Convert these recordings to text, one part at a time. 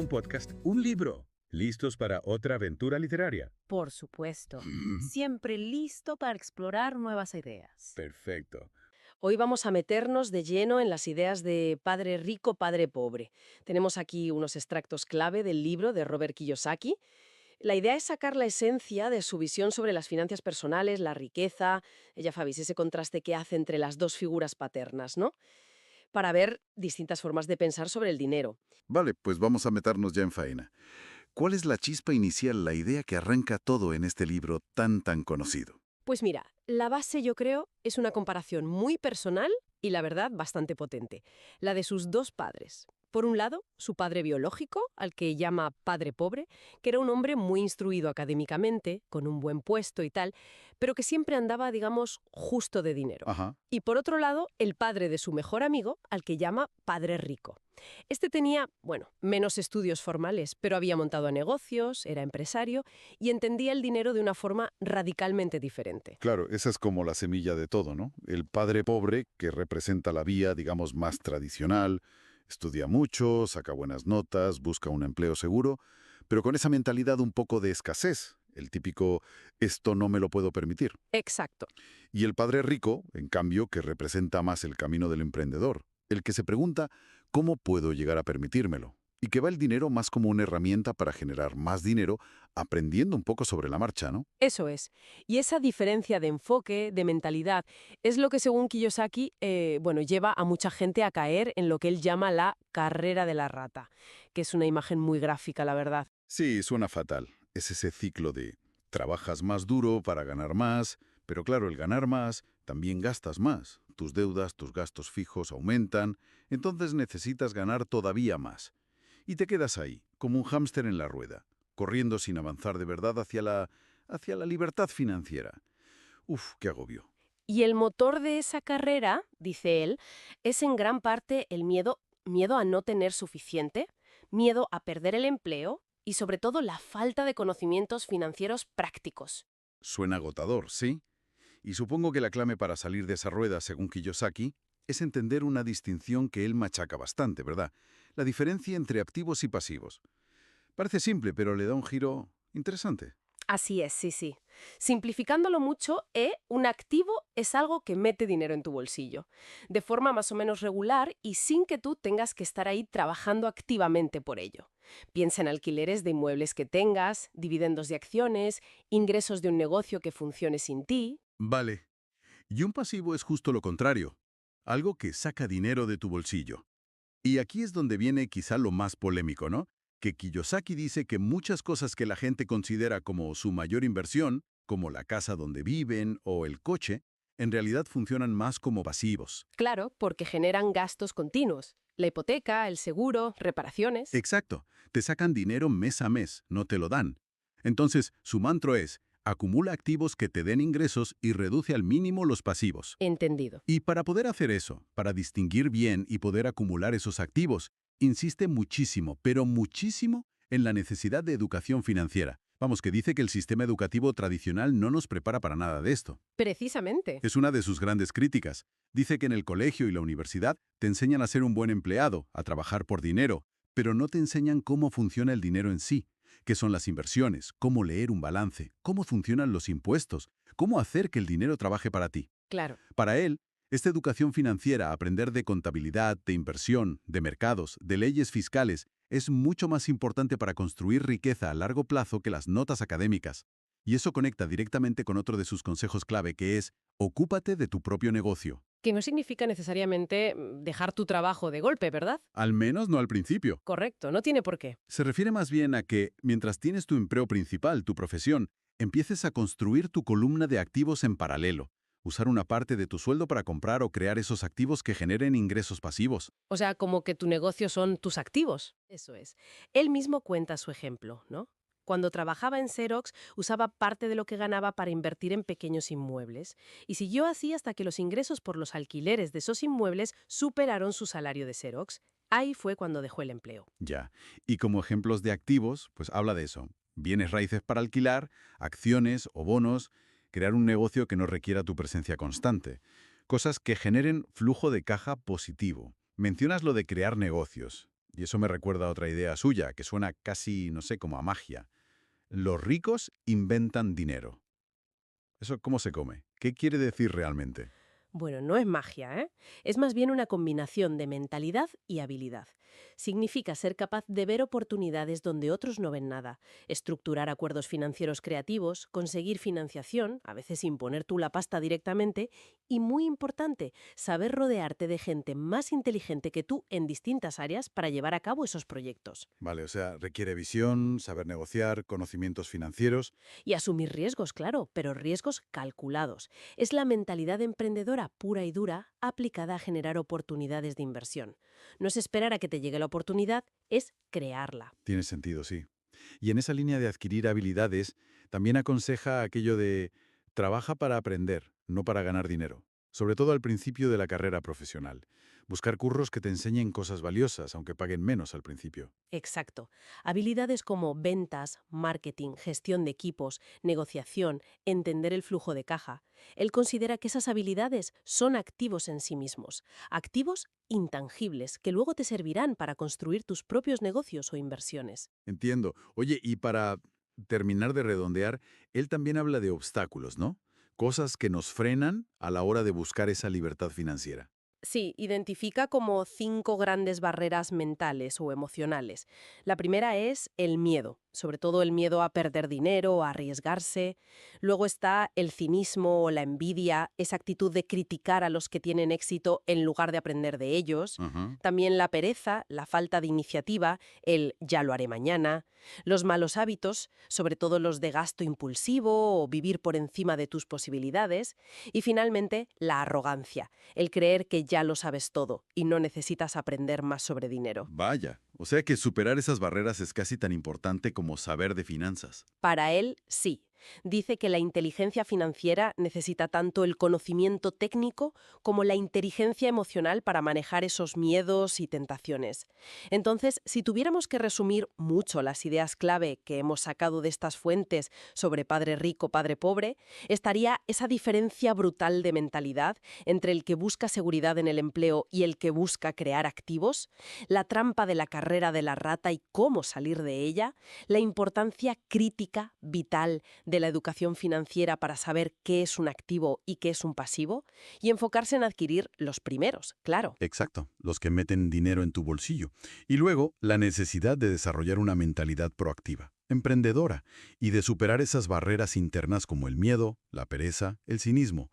un podcast, un libro. ¿Listos para otra aventura literaria? Por supuesto. Siempre listo para explorar nuevas ideas. Perfecto. Hoy vamos a meternos de lleno en las ideas de Padre Rico, Padre Pobre. Tenemos aquí unos extractos clave del libro de Robert Kiyosaki. La idea es sacar la esencia de su visión sobre las finanzas personales, la riqueza, ya sabéis, ese contraste que hace entre las dos figuras paternas, ¿no? Para ver distintas formas de pensar sobre el dinero. Vale, pues vamos a meternos ya en faena. ¿Cuál es la chispa inicial, la idea que arranca todo en este libro tan conocido? Pues mira, la base yo creo es una comparación muy personal y la verdad bastante potente, la de sus dos padres. Por un lado, su padre biológico, al que llama padre pobre, que era un hombre muy instruido académicamente, con un buen puesto y tal, pero que siempre andaba, digamos, justo de dinero. Ajá. Y por otro lado, el padre de su mejor amigo, al que llama padre rico. Este tenía, bueno, menos estudios formales, pero había montado negocios, era empresario y entendía el dinero de una forma radicalmente diferente. Claro, esa es como la semilla de todo, ¿no? El padre pobre, que representa la vía, digamos, más tradicional, estudia mucho, saca buenas notas, busca un empleo seguro, pero con esa mentalidad un poco de escasez, el típico «esto no me lo puedo permitir». Exacto. Y el padre rico, en cambio, que representa más el camino del emprendedor, el que se pregunta «¿cómo puedo llegar a permitírmelo?». Y que va el dinero más como una herramienta para generar más dinero, aprendiendo un poco sobre la marcha, ¿no? Eso es. Y esa diferencia de enfoque, de mentalidad, es lo que según Kiyosaki, lleva a mucha gente a caer en lo que él llama la carrera de la rata, que es una imagen muy gráfica, la verdad. Sí, suena fatal. Es ese ciclo de trabajas más duro para ganar más, pero claro, el ganar más, también gastas más. Tus deudas, tus gastos fijos aumentan, entonces necesitas ganar todavía más. Y te quedas ahí, como un hámster en la rueda, corriendo sin avanzar de verdad hacia la libertad financiera. Uf, qué agobio. Y el motor de esa carrera, dice él, es en gran parte el miedo a no tener suficiente, miedo a perder el empleo y sobre todo la falta de conocimientos financieros prácticos. Suena agotador, ¿sí? Y supongo que la clave para salir de esa rueda, según Kiyosaki, es entender una distinción que él machaca bastante, ¿verdad? La diferencia entre activos y pasivos. Parece simple, pero le da un giro interesante. Así es, sí, sí. Simplificándolo mucho, un activo es algo que mete dinero en tu bolsillo, de forma más o menos regular y sin que tú tengas que estar ahí trabajando activamente por ello. Piensa en alquileres de inmuebles que tengas, dividendos de acciones, ingresos de un negocio que funcione sin ti. Vale. Y un pasivo es justo lo contrario, algo que saca dinero de tu bolsillo. Y aquí es donde viene quizá lo más polémico, ¿no? Que Kiyosaki dice que muchas cosas que la gente considera como su mayor inversión, como la casa donde viven o el coche, en realidad funcionan más como pasivos. Claro, porque generan gastos continuos. La hipoteca, el seguro, reparaciones. Exacto, te sacan dinero mes a mes, no te lo dan. Entonces, su mantra es, acumula activos que te den ingresos y reduce al mínimo los pasivos. Entendido. Y para poder hacer eso, para distinguir bien y poder acumular esos activos, insiste muchísimo, pero muchísimo, en la necesidad de educación financiera. Vamos, que dice que el sistema educativo tradicional no nos prepara para nada de esto. Precisamente. Es una de sus grandes críticas. Dice que en el colegio y la universidad te enseñan a ser un buen empleado, a trabajar por dinero, pero no te enseñan cómo funciona el dinero en sí, qué son las inversiones, cómo leer un balance, cómo funcionan los impuestos, cómo hacer que el dinero trabaje para ti. Claro. Para él, esta educación financiera, aprender de contabilidad, de inversión, de mercados, de leyes fiscales, es mucho más importante para construir riqueza a largo plazo que las notas académicas. Y eso conecta directamente con otro de sus consejos clave, que es, ocúpate de tu propio negocio. Que no significa necesariamente dejar tu trabajo de golpe, ¿verdad? Al menos no al principio. Correcto, no tiene por qué. Se refiere más bien a que, mientras tienes tu empleo principal, tu profesión, empieces a construir tu columna de activos en paralelo. Usar una parte de tu sueldo para comprar o crear esos activos que generen ingresos pasivos. O sea, como que tu negocio son tus activos. Eso es. Él mismo cuenta su ejemplo, ¿no? Cuando trabajaba en Xerox, usaba parte de lo que ganaba para invertir en pequeños inmuebles y siguió así hasta que los ingresos por los alquileres de esos inmuebles superaron su salario de Xerox. Ahí fue cuando dejó el empleo. Ya. Y como ejemplos de activos, pues habla de eso. Bienes raíces para alquilar, acciones o bonos, crear un negocio que no requiera tu presencia constante. Cosas que generen flujo de caja positivo. Mencionas lo de crear negocios. Y eso me recuerda a otra idea suya, que suena casi, no sé, como a magia. Los ricos inventan dinero. ¿Eso cómo se come? ¿Qué quiere decir realmente? Bueno, no es magia, ¿eh? Es más bien una combinación de mentalidad y habilidad. Significa ser capaz de ver oportunidades donde otros no ven nada, estructurar acuerdos financieros creativos, conseguir financiación, a veces imponer tú la pasta directamente, y muy importante, saber rodearte de gente más inteligente que tú en distintas áreas para llevar a cabo esos proyectos. Vale, o sea, requiere visión, saber negociar, conocimientos financieros. Y asumir riesgos, claro, pero riesgos calculados. Es la mentalidad emprendedora pura y dura aplicada a generar oportunidades de inversión. No es esperar a que te llegue la oportunidad, es crearla. Tiene sentido, sí. Y en esa línea de adquirir habilidades, también aconseja aquello de trabaja para aprender, no para ganar dinero. Sobre todo al principio de la carrera profesional. Buscar curros que te enseñen cosas valiosas, aunque paguen menos al principio. Exacto. Habilidades como ventas, marketing, gestión de equipos, negociación, entender el flujo de caja. Él considera que esas habilidades son activos en sí mismos, activos intangibles que luego te servirán para construir tus propios negocios o inversiones. Entiendo. Oye, y para terminar de redondear, él también habla de obstáculos, ¿no? Cosas que nos frenan a la hora de buscar esa libertad financiera. Sí, identifica como 5 grandes barreras mentales o emocionales. La primera es el miedo, sobre todo el miedo a perder dinero, a arriesgarse. Luego está el cinismo o la envidia, esa actitud de criticar a los que tienen éxito en lugar de aprender de ellos. Ajá. También la pereza, la falta de iniciativa, el ya lo haré mañana. Los malos hábitos, sobre todo los de gasto impulsivo o vivir por encima de tus posibilidades. Y finalmente, la arrogancia, el creer que ya lo sabes todo y no necesitas aprender más sobre dinero. Vaya, o sea que superar esas barreras es casi tan importante como saber de finanzas. Para él, sí. Dice que la inteligencia financiera necesita tanto el conocimiento técnico como la inteligencia emocional para manejar esos miedos y tentaciones. Entonces, si tuviéramos que resumir mucho las ideas clave que hemos sacado de estas fuentes sobre padre rico, padre pobre, estaría esa diferencia brutal de mentalidad entre el que busca seguridad en el empleo y el que busca crear activos, la trampa de la carrera de la rata y cómo salir de ella, la importancia crítica, vital, de la educación financiera para saber qué es un activo y qué es un pasivo, y enfocarse en adquirir los primeros, claro. Exacto, los que meten dinero en tu bolsillo. Y luego, la necesidad de desarrollar una mentalidad proactiva, emprendedora, y de superar esas barreras internas como el miedo, la pereza, el cinismo.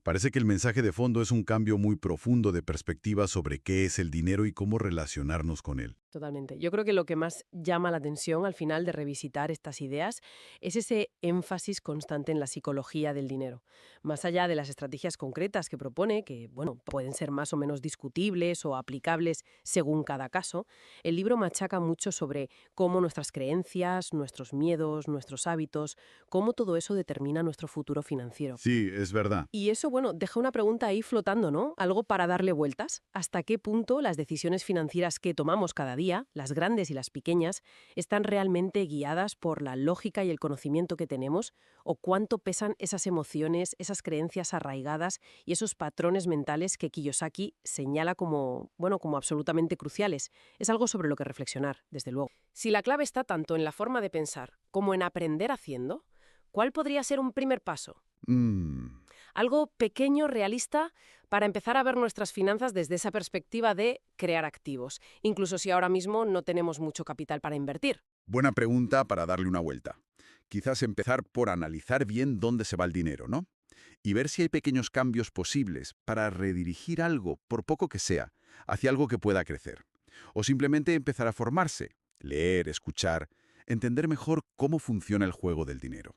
Parece que el mensaje de fondo es un cambio muy profundo de perspectiva sobre qué es el dinero y cómo relacionarnos con él. Totalmente. Yo creo que lo que más llama la atención al final de revisitar estas ideas es ese énfasis constante en la psicología del dinero. Más allá de las estrategias concretas que propone, que, bueno, pueden ser más o menos discutibles o aplicables según cada caso, el libro machaca mucho sobre cómo nuestras creencias, nuestros miedos, nuestros hábitos, cómo todo eso determina nuestro futuro financiero. Sí, es verdad. Y eso, bueno, deja una pregunta ahí flotando, ¿no? Algo para darle vueltas. ¿Hasta qué punto las decisiones financieras que tomamos cada día, las grandes y las pequeñas, están realmente guiadas por la lógica y el conocimiento que tenemos? ¿O cuánto pesan esas emociones, esas creencias arraigadas y esos patrones mentales que Kiyosaki señala como, bueno, como absolutamente cruciales? Es algo sobre lo que reflexionar, desde luego. Si la clave está tanto en la forma de pensar como en aprender haciendo, ¿cuál podría ser un primer paso? Algo pequeño, realista, para empezar a ver nuestras finanzas desde esa perspectiva de crear activos, incluso si ahora mismo no tenemos mucho capital para invertir. Buena pregunta para darle una vuelta. Quizás empezar por analizar bien dónde se va el dinero, ¿no? Y ver si hay pequeños cambios posibles para redirigir algo, por poco que sea, hacia algo que pueda crecer. O simplemente empezar a formarse, leer, escuchar, entender mejor cómo funciona el juego del dinero.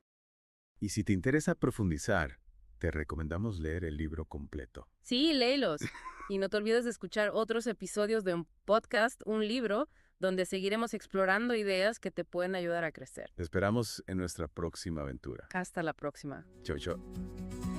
Y si te interesa profundizar, te recomendamos leer el libro completo. Sí, léelos. Y no te olvides de escuchar otros episodios de un podcast, un libro, donde seguiremos explorando ideas que te pueden ayudar a crecer. Te esperamos en nuestra próxima aventura. Hasta la próxima. Chau, chau.